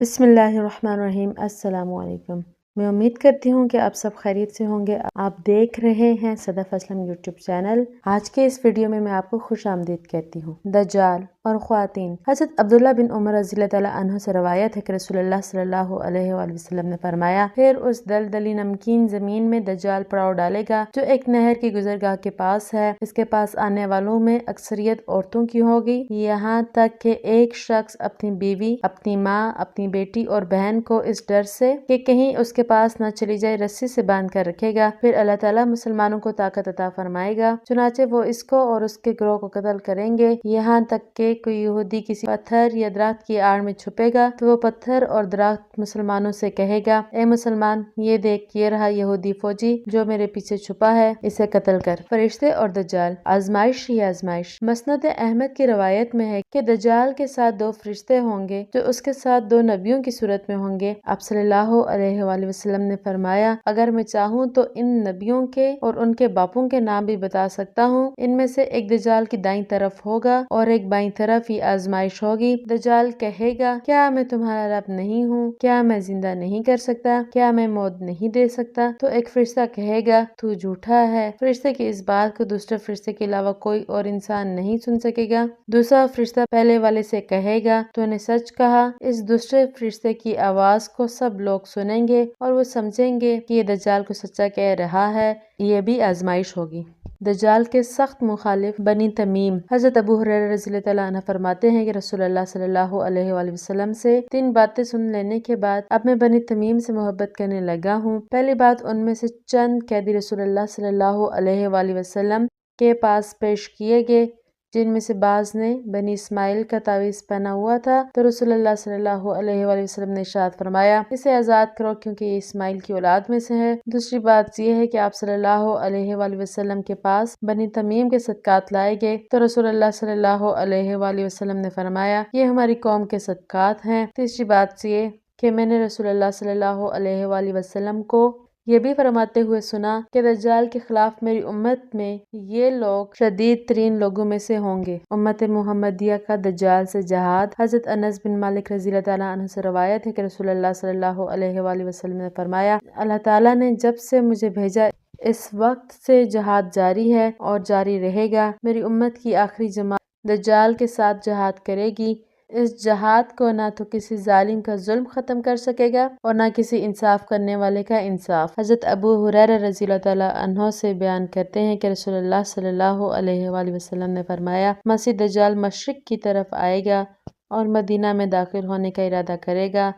بسم اللہ الرحمن الرحیم۔ السلام علیکم۔ میں امید کرتی ہوں کہ آپ سب خیریت سے ہوں گے۔ آپ دیکھ رہے ہیں صدف اسلم یوٹیوب چینل۔ آج کے اس ویڈیو میں آپ کو خوش آمدید کہتی ہوں۔ دجال اور خواتین۔ حضرت عبداللہ بن عمر رضی اللہ تعالیٰ عنہ سے روایت ہے کہ رسول اللہ صلی اللہ علیہ وآلہ وسلم نے فرمایا، پھر اس دلدلی نمکین زمین میں دجال پڑاؤ ڈالے گا جو ایک نہر کی گزرگاہ کے پاس ہے۔ اس کے پاس آنے والوں میں اکثریت عورتوں کی ہوگی، یہاں تک کہ ایک شخص اپنی بیوی، اپنی ماں، اپنی بیٹی اور بہن کو اس ڈر سے کہ کہیں اس کے پاس نہ چلی جائے رسی سے باندھ کر رکھے گا۔ پھر اللہ تعالیٰ مسلمانوں کو طاقت عطا فرمائے گا، چنانچہ وہ اس کو اور اس کے گروہ کو قتل کریں گے، یہاں تک کہ کوئی یہودی کسی پتھر یا درخت کی آڑ میں چھپے گا تو وہ پتھر اور درخت مسلمانوں سے کہے گا، اے مسلمان، یہ دیکھ، یہ رہا یہودی فوجی جو میرے پیچھے چھپا ہے، اسے قتل کر۔ فرشتے اور دجال، آزمائش ہی آزمائش۔ مسند احمد کی روایت میں ہے کہ دجال کے ساتھ 2 فرشتے ہوں گے جو اس کے ساتھ 2 نبیوں کی صورت میں ہوں گے۔ آپ صلی اللہ علیہ وآلہ وسلم نے فرمایا، اگر میں چاہوں تو ان نبیوں کے اور ان کے باپوں کے نام بھی بتا سکتا ہوں۔ ان میں سے ایک دجال کی دائیں طرف ہوگا اور ایک بائیں طرف، یہ آزمائش ہوگی۔ دجال کہے گا، کیا میں تمہارا رب نہیں ہوں؟ کیا میں زندہ نہیں کر سکتا؟ کیا میں موت نہیں دے سکتا؟ تو ایک فرشتہ کہے گا، تو جھوٹا ہے۔ فرشتے کی اس بات کو دوسرے فرشتے کے علاوہ کوئی اور انسان نہیں سن سکے گا۔ دوسرا فرشتہ پہلے والے سے کہے گا، تو نے سچ کہا۔ اس دوسرے فرشتے کی آواز کو سب لوگ سنیں گے اور وہ سمجھیں گے کہ یہ دجال کو سچا کہہ رہا ہے۔ یہ بھی آزمائش ہوگی۔ دجال کے سخت مخالف بنی تمیم۔ حضرت ابو ہریرہ رضی اللہ تعالیٰ عنہ فرماتے ہیں کہ رسول اللہ صلی اللہ علیہ وآلہ وسلم سے 3 باتیں سن لینے کے بعد اب میں بنی تمیم سے محبت کرنے لگا ہوں۔ پہلی بات، ان میں سے چند قیدی رسول اللہ صلی اللہ علیہ وآلہ وسلم کے پاس پیش کیے گئے، جن میں سے بعض نے بنی اسماعیل کا تعویذ پہنا ہوا تھا، تو رسول اللہ صلی اللہ علیہ وآلہ وسلم نے ارشاد فرمایا، اسے آزاد کرو کیونکہ یہ اسماعیل کی اولاد میں سے ہے۔ دوسری بات یہ ہے کہ آپ صلی اللہ علیہ وآلہ وسلم کے پاس بنی تمیم کے صدقات لائے گئے تو رسول اللہ صلی اللہ علیہ وآلہ وسلم نے فرمایا، یہ ہماری قوم کے صدقات ہیں۔ تیسری بات یہ کہ میں نے رسول اللہ صلی اللہ علیہ وآلہ وسلم کو یہ بھی فرماتے ہوئے سنا کہ دجال کے خلاف میری امت میں یہ لوگ شدید ترین لوگوں میں سے ہوں گے۔ امت محمدیہ کا دجال سے جہاد۔ حضرت انس بن مالک رضی اللہ تعالیٰ عنہ سے روایت ہے کہ رسول اللہ صلی اللہ علیہ وآلہ وسلم نے فرمایا، اللہ تعالیٰ نے جب سے مجھے بھیجا اس وقت سے جہاد جاری ہے اور جاری رہے گا۔ میری امت کی آخری جماعت دجال کے ساتھ جہاد کرے گی۔ اس جہاد کو نہ تو کسی ظالم کا ظلم ختم کر سکے گا اور نہ کسی انصاف کرنے والے کا انصاف۔ حضرت ابو ہریرہ رضی اللہ تعالیٰ عنہ سے بیان کرتے ہیں کہ رسول اللہ صلی اللہ علیہ وآلہ وسلم نے فرمایا، مسیح دجال مشرق کی طرف آئے گا اور مدینہ میں داخل ہونے کا ارادہ کرے گا،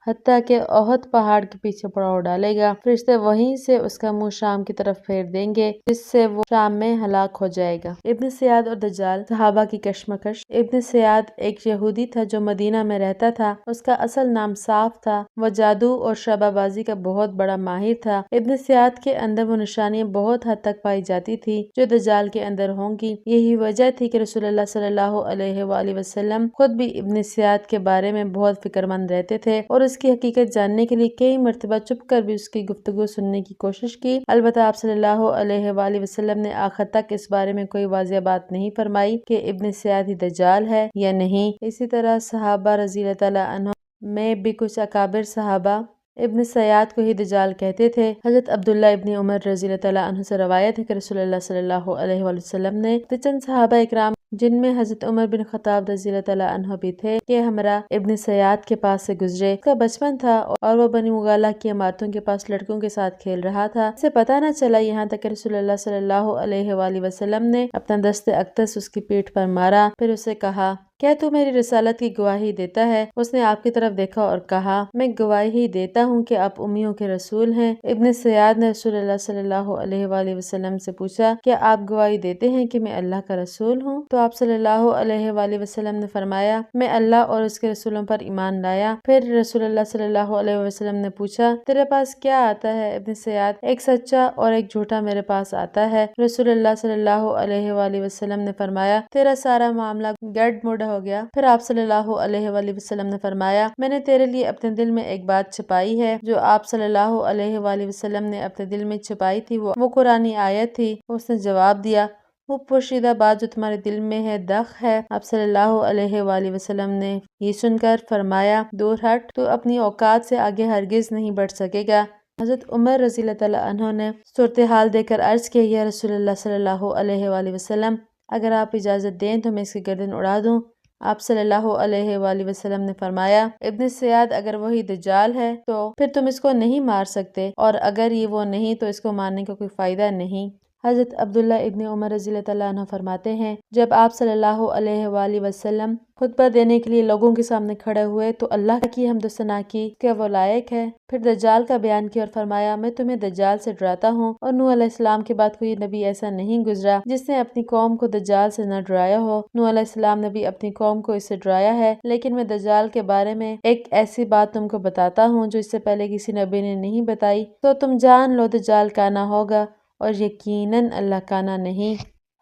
حتیٰ کہ احد پہاڑ کے پیچھے پڑاؤ ڈالے گا۔ فرشتے وہیں سے اس کا منہ شام کی طرف پھیر دیں گے جس سے وہ شام میں ہلاک ہو جائے گا۔ ابن سیاد اور دجال، صحابہ کی کشمکش۔ ابن سیاد ایک یہودی تھا جو مدینہ میں رہتا تھا۔ اس کا اصل نام صاف تھا۔ وہ جادو اور شعبہ بازی کا بہت بڑا ماہر تھا۔ ابن سیاد کے اندر وہ نشانیاں بہت حد تک پائی جاتی تھی جو دجال کے اندر ہوں گی۔ یہی وجہ تھی کہ رسول اللہ صلی اللہ علیہ وآلہ وسلم خود بھی ابن سیاد کے بارے میں بہت فکر مند رہتے تھے اور اس کی حقیقت جاننے کے لیے کئی مرتبہ چھپ کر بھی اس کی گفتگو سننے کی کوشش کی۔ البتہ آپ صلی اللہ علیہ وآلہ وسلم نے آخر تک اس بارے میں کوئی واضح بات نہیں فرمائی کہ ابن سیاد ہی دجال ہے یا نہیں۔ اسی طرح صحابہ رضی اللہ تعالیٰ عنہ میں بھی کچھ اکابر صحابہ ابن سیاد کو ہی دجال کہتے تھے۔ حضرت عبداللہ ابن عمر رضی اللہ تعالیٰ عنہ سے روایت ہے کہ رسول اللہ صلی اللہ علیہ وآلہ وسلم نے چند صحابہ اکرام جن میں حضرت عمر بن خطاب رضی اللہ تعالیٰ عنہ بھی تھے کہ ہمراہ ابن سیاد کے پاس سے گزرے۔ اس کا بچپن تھا اور وہ بنی مغالہ کی عمارتوں کے پاس لڑکوں کے ساتھ کھیل رہا تھا۔ اسے پتہ نہ چلا یہاں تک کہ رسول اللہ صلی اللہ علیہ وآلہ وسلم نے اپنا دست اقدس اس کی پیٹھ پر مارا، پھر اسے کہا، کیا تو میری رسالت کی گواہی دیتا ہے؟ اس نے آپ کی طرف دیکھا اور کہا، میں گواہی دیتا ہوں کہ آپ امیوں کے رسول ہیں۔ ابن سیاد نے رسول اللہ صلی اللہ علیہ وآلہ وسلم سے پوچھا، کیا آپ گواہی دیتے ہیں کہ میں اللہ کا رسول ہوں؟ تو آپ صلی اللہ علیہ وآلہ وسلم نے فرمایا، میں اللہ اور اس کے رسولوں پر ایمان لایا۔ پھر رسول اللہ صلی اللہ علیہ وسلم نے پوچھا، تیرے پاس کیا آتا ہے؟ ابن سیاد، ایک سچا اور ایک جھوٹا میرے پاس آتا ہے۔ رسول اللہ صلی اللہ علیہ وآلہ وسلم نے فرمایا، تیرا سارا معاملہ گڈ مڈ ہو گیا۔ پھر آپ صلی اللہ علیہ وآلہ وسلم نے فرمایا، میں نے تیرے لیے اپنے دل میں ایک بات چھپائی ہے جو آپ صلی اللہ علیہ وآلہ وسلم نے اپنے دل میں چھپائی تھی، وہ قرآنی آیت تھی۔ اس نے جواب دیا، وہ پوشیدہ بات جو تمہارے دل میں ہے دغ ہے۔ آپ صلی اللہ علیہ وآلہ وسلم نے یہ سن کر فرمایا دور ہٹ، تو اپنی اوقات سے آگے ہرگز نہیں بڑھ سکے گا۔ حضرت عمر رضی اللہ تعالیٰ عنہ نے صورتحال دیکھ کر عرض کیا یا رسول اللہ صلی اللہ علیہ وآلہ وسلم، اگر آپ اجازت دیں تو میں اس کی گردن اڑا دوں۔ آپ صلی اللہ علیہ وآلہ وسلم نے فرمایا ابن سیاد اگر وہی دجال ہے تو پھر تم اس کو نہیں مار سکتے، اور اگر یہ وہ نہیں تو اس کو مارنے کا کوئی فائدہ نہیں۔ حضرت عبداللہ ابن عمر رضی اللہ تعالیٰ عنہ فرماتے ہیں جب آپ صلی اللہ علیہ وآلہ وسلم خطبہ دینے کے لیے لوگوں کے سامنے کھڑے ہوئے تو اللہ کی حمد و ثنا کی کہ وہ لائق ہے، پھر دجال کا بیان کیا اور فرمایا میں تمہیں دجال سے ڈراتا ہوں، اور نوح علیہ السلام کے بعد کوئی نبی ایسا نہیں گزرا جس نے اپنی قوم کو دجال سے نہ ڈرایا ہو۔ نوح علیہ السلام نے بھی اپنی قوم کو اس سے ڈرایا ہے، لیکن میں دجال کے بارے میں ایک ایسی بات تم کو بتاتا ہوں جو اس سے پہلے کسی نبی نے نہیں بتائی، تو تم جان لو دجال کانا ہوگا اور یقیناً اللہ کانا نہیں۔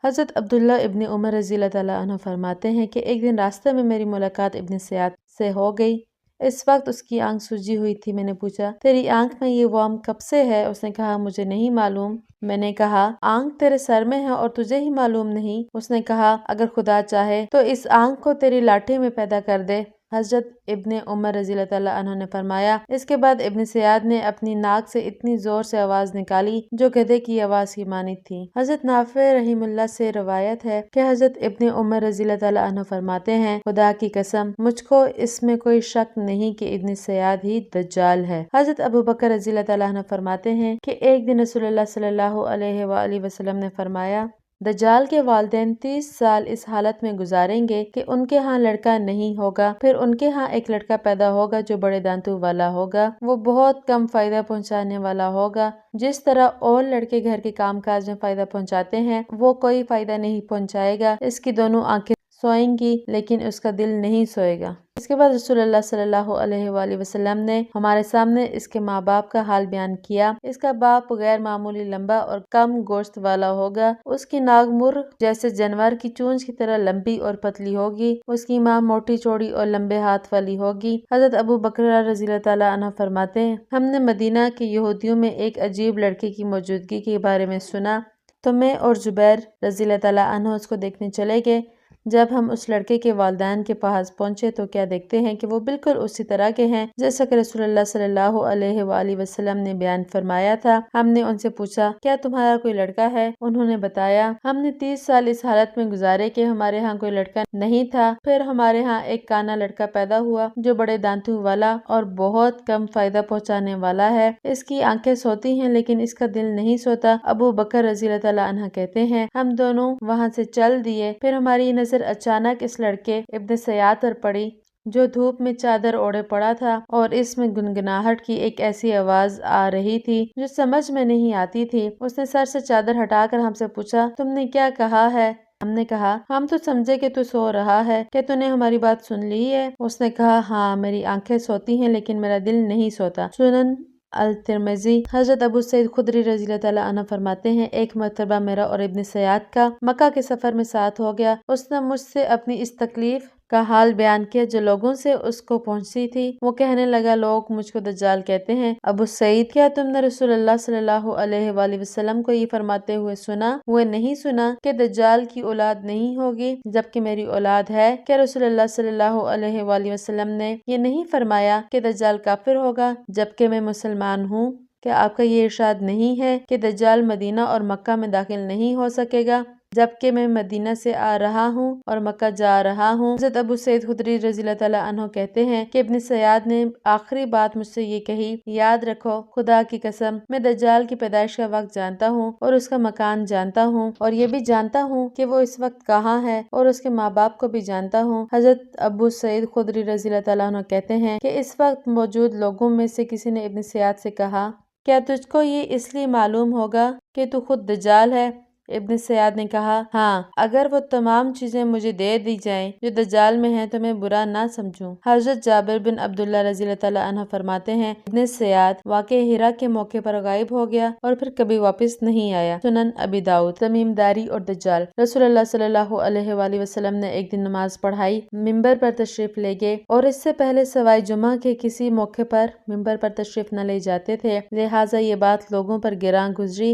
حضرت عبداللہ ابن عمر رضی اللہ تعالیٰ عنہ فرماتے ہیں کہ ایک دن راستے میں میری ملاقات ابن سیاد سے ہو گئی۔ اس وقت اس کی آنکھ سوجی ہوئی تھی۔ میں نے پوچھا تیری آنکھ میں یہ وام کب سے ہے؟ اس نے کہا مجھے نہیں معلوم۔ میں نے کہا آنکھ تیرے سر میں ہے اور تجھے ہی معلوم نہیں؟ اس نے کہا اگر خدا چاہے تو اس آنکھ کو تیری لاٹھی میں پیدا کر دے۔ حضرت ابن عمر رضی اللہ تعالیٰ عنہ نے فرمایا اس کے بعد ابن سیاد نے اپنی ناک سے اتنی زور سے آواز نکالی جو گدھے کی آواز کی مانند تھی۔ حضرت نافع رحم اللہ سے روایت ہے کہ حضرت ابن عمر رضی اللہ تعالیٰ عنہ فرماتے ہیں خدا کی قسم مجھ کو اس میں کوئی شک نہیں کہ ابن سیاد ہی دجال ہے۔ حضرت ابو بکر رضی اللہ تعالیٰ عنہ فرماتے ہیں کہ ایک دن رسول اللہ صلی اللہ علیہ وآلہ وسلم نے فرمایا دجال کے والدین 30 سال اس حالت میں گزاریں گے کہ ان کے ہاں لڑکا نہیں ہوگا، پھر ان کے ہاں ایک لڑکا پیدا ہوگا جو بڑے دانتوں والا ہوگا، وہ بہت کم فائدہ پہنچانے والا ہوگا، جس طرح اور لڑکے گھر کے کام کاج میں فائدہ پہنچاتے ہیں وہ کوئی فائدہ نہیں پہنچائے گا، اس کی دونوں آنکھیں سوئیں گی لیکن اس کا دل نہیں سوئے گا۔ اس کے بعد رسول اللہ صلی اللہ علیہ وآلہ وسلم نے ہمارے سامنے اس کے ماں باپ کا حال بیان کیا۔ اس کا باپ غیر معمولی لمبا اور کم گوشت والا ہوگا، اس کی ناک مرغ جیسے جانور کی چونچ کی طرح لمبی اور پتلی ہوگی، اس کی ماں موٹی چوڑی اور لمبے ہاتھ والی ہوگی۔ حضرت ابو بکر رضی اللہ تعالیٰ عنہ فرماتے ہیں ہم نے مدینہ کے یہودیوں میں ایک عجیب لڑکے کی موجودگی کے بارے میں سنا تو میں اور زبیر رضی اللہ تعالیٰ عنہ اس کو دیکھنے چلے گئے۔ جب ہم اس لڑکے کے والدین کے پاس پہنچے تو کیا دیکھتے ہیں کہ وہ بالکل اسی طرح کے ہیں جیسا کہ رسول اللہ صلی اللہ علیہ وآلہ وسلم نے بیان فرمایا تھا۔ ہم نے ان سے پوچھا کیا تمہارا کوئی لڑکا ہے؟ انہوں نے بتایا ہم نے 30 سال اس حالت میں گزارے کہ ہمارے ہاں کوئی لڑکا نہیں تھا، پھر ہمارے ہاں ایک کانا لڑکا پیدا ہوا جو بڑے دانتوں والا اور بہت کم فائدہ پہنچانے والا ہے، اس کی آنکھیں سوتی ہیں لیکن اس کا دل نہیں سوتا۔ ابو بکر رضی اللہ تعالیٰ عنہ کہتے ہیں ہم دونوں وہاں سے چل دیے، پھر ہماری نظر اچانک اس لڑکے ابن سیاد پر پڑی جو دھوپ میں چادر اوڑے پڑا تھا اور اس میں گنگناہٹ کی ایک ایسی آواز آ رہی تھی جو سمجھ میں نہیں آتی تھی۔ اس نے سر سے چادر ہٹا کر ہم سے پوچھا تم نے کیا کہا ہے؟ ہم نے کہا ہم تو سمجھے کہ تو سو رہا ہے، کیا تو نے ہماری بات سن لی ہے؟ اس نے کہا ہاں میری آنکھیں سوتی ہیں لیکن میرا دل نہیں سوتا۔ سنن الترمذی۔ حضرت ابو سعید خدری رضی اللہ تعالیٰ عنہ فرماتے ہیں ایک مرتبہ میرا اور ابن سیاد کا مکہ کے سفر میں ساتھ ہو گیا۔ اس نے مجھ سے اپنی اس تکلیف کا حال بیان کیا جو لوگوں سے اس کو پہنچی تھی۔ وہ کہنے لگا لوگ مجھ کو دجال کہتے ہیں۔ ابو سعید کیا تم نے رسول اللہ صلی اللہ علیہ وآلہ وسلم کو یہ فرماتے ہوئے سنا؟ وہ نہیں سنا کہ دجال کی اولاد نہیں ہوگی جبکہ میری اولاد ہے؟ کیا رسول اللہ صلی اللہ علیہ وآلہ وسلم نے یہ نہیں فرمایا کہ دجال کافر ہوگا جبکہ میں مسلمان ہوں؟ کیا آپ کا یہ ارشاد نہیں ہے کہ دجال مدینہ اور مکہ میں داخل نہیں ہو سکے گا جبکہ میں مدینہ سے آ رہا ہوں اور مکہ جا رہا ہوں؟ حضرت ابو سعید خدری رضی اللہ تعالیٰ عنہ کہتے ہیں کہ ابن سیاد نے آخری بات مجھ سے یہ کہی یاد رکھو خدا کی قسم میں دجال کی پیدائش کا وقت جانتا ہوں اور اس کا مکان جانتا ہوں اور یہ بھی جانتا ہوں کہ وہ اس وقت کہاں ہے اور اس کے ماں باپ کو بھی جانتا ہوں۔ حضرت ابو سعید خدری رضی اللہ تعالیٰ عنہ کہتے ہیں کہ اس وقت موجود لوگوں میں سے کسی نے ابن سیاد سے کہا کیا تجھ کو یہ اس لیے معلوم ہوگا کہ تو خود دجال ہے؟ ابن سیاد نے کہا ہاں اگر وہ تمام چیزیں مجھے دے دی جائیں جو دجال میں ہیں تو میں برا نہ سمجھوں۔ حضرت جابر بن عبداللہ رضی اللہ تعالیٰ عنہ فرماتے ہیں ابن سیاد واقع ہرا کے موقع پر غائب ہو گیا اور پھر کبھی واپس نہیں آیا۔ سنن ابی داؤد۔ تمیم داری اور دجال۔ رسول اللہ صلی اللہ علیہ وآلہ وسلم نے ایک دن نماز پڑھائی، ممبر پر تشریف لے گئے اور اس سے پہلے سوائے جمعہ کے کسی موقع پر ممبر پر تشریف نہ لے جاتے تھے، لہٰذا یہ بات لوگوں پر گراں گزری۔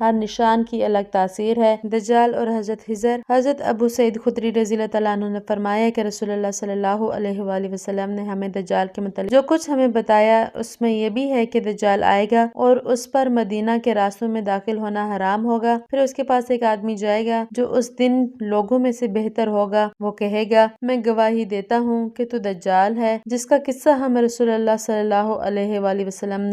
ہر نشان کی الگ تاثیر ہے۔ دجال اور حضرت خضر۔ حضرت ابو سعید خدری رضی اللہ تعالیٰ عنہ نے فرمایا کہ رسول اللہ صلی اللہ علیہ وآلہ وسلم نے ہمیں دجال کے متعلق جو کچھ ہمیں بتایا اس میں یہ بھی ہے کہ دجال آئے گا اور اس پر مدینہ کے راستوں میں داخل ہونا حرام ہوگا۔ پھر اس کے پاس ایک آدمی جائے گا جو اس دن لوگوں میں سے بہتر ہوگا۔ وہ کہے گا میں گواہی دیتا ہوں کہ تو دجال ہے، جس کا قصہ ہمیں رسول اللہ صلی اللہ علیہ وآلہ وسلم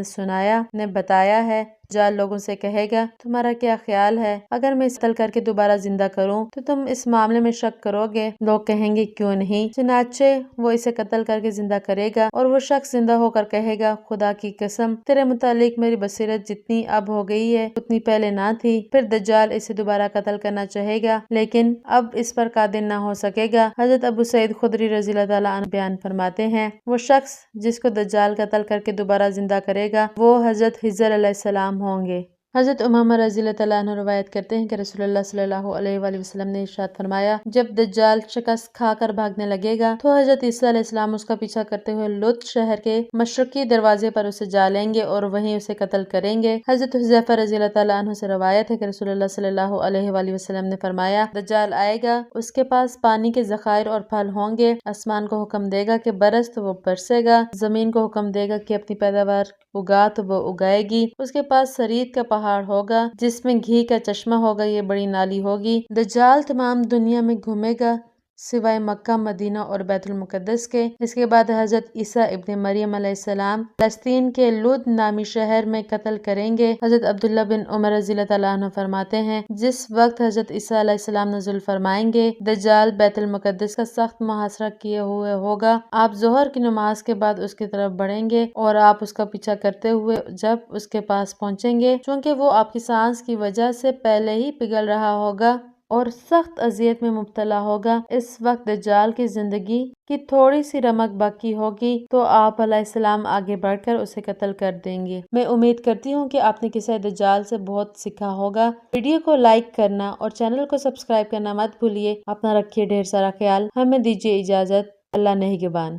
نے بتایا ہے۔ دجال لوگوں سے کہے گا تمہارا کیا خیال ہے، اگر میں اسے قتل کر کے دوبارہ زندہ کروں تو تم اس معاملے میں شک کرو گے؟ لوگ کہیں گے کیوں نہیں؟ چنانچہ وہ اسے قتل کر کے زندہ کرے گا اور وہ شخص زندہ ہو کر کہے گا خدا کی قسم تیرے متعلق میری بصیرت جتنی اب ہو گئی ہے اتنی پہلے نہ تھی۔ پھر دجال اسے دوبارہ قتل کرنا چاہے گا لیکن اب اس پر قادر نہ ہو سکے گا۔ حضرت ابو سعید خدری رضی اللہ تعالیٰ عنہ بیان فرماتے ہیں وہ شخص جس کو دجال قتل کر کے دوبارہ زندہ کرے گا وہ حضرت خضر علیہ السلام ہوں گے۔ حضرت امامہ رضی اللہ تعالیٰ عنہ روایت کرتے ہیں کہ رسول اللہ صلی اللہ علیہ وآلہ وسلم نے ارشاد فرمایا جب دجال شکست کھا کر بھاگنے لگے گا تو حضرت عیسیٰ علیہ السلام اس کا پیچھا کرتے ہوئے لد شہر کے مشرقی دروازے پر اسے جا لیں گے اور وہیں اسے قتل کریں گے۔ حضرت حذیفہ رضی اللہ تعالیٰ عنہ سے روایت ہے کہ رسول اللہ صلی اللہ علیہ وآلہ وسلم نے فرمایا دجال آئے گا، اس کے پاس پانی کے ذخائر اور پھل ہوں گے، آسمان کو حکم دے گا کہ برس تو وہ برسے گا، زمین کو حکم دے گا کہ اپنی پیداوار اگا تو وہ اگائے گی، اس کے پاس سرید کا پہاڑ ہوگا جس میں گھی کا چشمہ ہوگا، یہ بڑی نالی ہوگی۔ دجال تمام دنیا میں گھومے گا سوائے مکہ، مدینہ اور بیت المقدس کے۔ اس کے بعد حضرت عیسیٰ ابن مریم علیہ السلام فلسطین کے لد نامی شہر میں قتل کریں گے۔ حضرت عبداللہ بن عمر رضی اللہ تعالیٰ عنہ فرماتے ہیں جس وقت حضرت عیسیٰ علیہ السلام نزول فرمائیں گے دجال بیت المقدس کا سخت محاصرہ کیے ہوئے ہوگا، آپ ظہر کی نماز کے بعد اس کی طرف بڑھیں گے اور آپ اس کا پیچھا کرتے ہوئے جب اس کے پاس پہنچیں گے چونکہ وہ آپ کی سانس کی وجہ سے پہلے ہی پگھل رہا ہوگا اور سخت اذیت میں مبتلا ہوگا۔ اس وقت دجال کی زندگی کی تھوڑی سی رمق باقی ہوگی تو آپ علیہ السلام آگے بڑھ کر اسے قتل کر دیں گے۔ میں امید کرتی ہوں کہ آپ نے قصہ دجال سے بہت سیکھا ہوگا۔ ویڈیو کو لائک کرنا اور چینل کو سبسکرائب کرنا مت بھولیے۔ اپنا رکھیے ڈھیر سارا خیال۔ ہمیں دیجیے اجازت۔ اللہ نگہبان۔